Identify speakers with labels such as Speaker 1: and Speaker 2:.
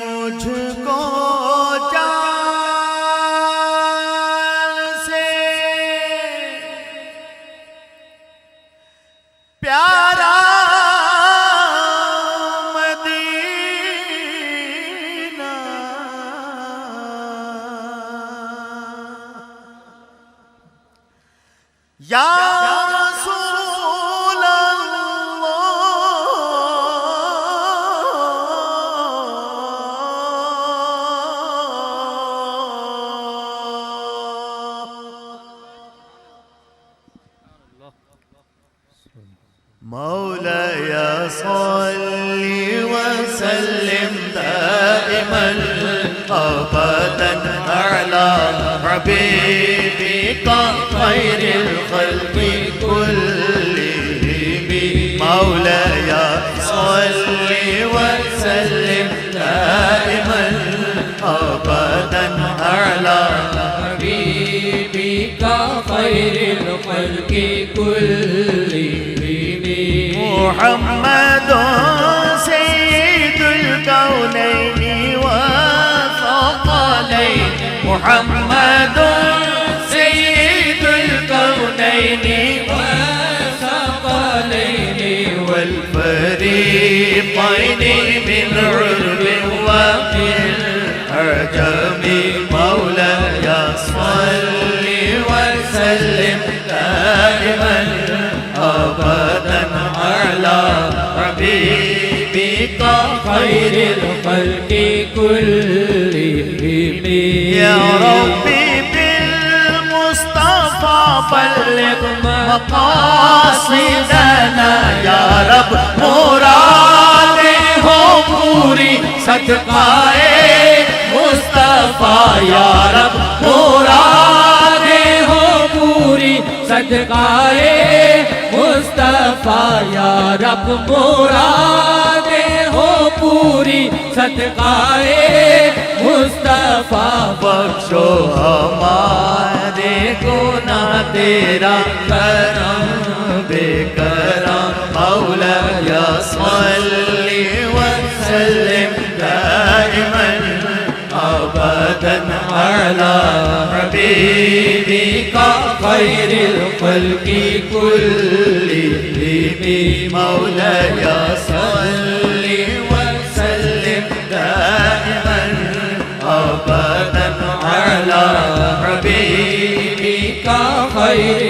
Speaker 1: मुझको जान से प्यारा मदीना, या रसूल मौलाया सल्ली वसल्लिम दाइमन अबदन अला हबीबिका खैरिल खल्क़ि कुल्लिहिम। मौलाया सल्ली वसल्लिम दाइमन अबदन अला
Speaker 2: हबीबिका खैरिल खल्क़ि कुल्लिहिम।
Speaker 1: मुहम्मदुन सय्यिदुल कौनैनि व सक़लैन। मुहम्मदुन सय्यिदुल कौनैनि व
Speaker 2: सक़लैन
Speaker 1: वल फरीक़ैन मिन उर्बिन व मिन अजम। मौलाया सल्लि व सल्लिम दाइमन अबदन अला हबीबिका
Speaker 2: खैरिल खल्क़ि कुल्लिहिम।
Speaker 1: या रब्बी बिल मुस्तफा बल्लिग मक़ासिदना। या रब मुरादें हो पूरी सदक़ाए मुस्तफा। या रब मुरादें हो पूरी
Speaker 2: सदक़ाए मुस्तफा। या रब मुरादें हो पूरी सदक़ाए मुस्तफा।
Speaker 1: बख्शो हमारे गुनाह तेरा करम बेकरम। मौलाया सल्लि व सल्लिम दाइमन अबदन अला हबीबिका खैरिल खल्क़ि कुल्लिहिम। मौलाया सल्लि व सल्लिम दाइमन अबदन अला हबीबिका
Speaker 2: खैरिल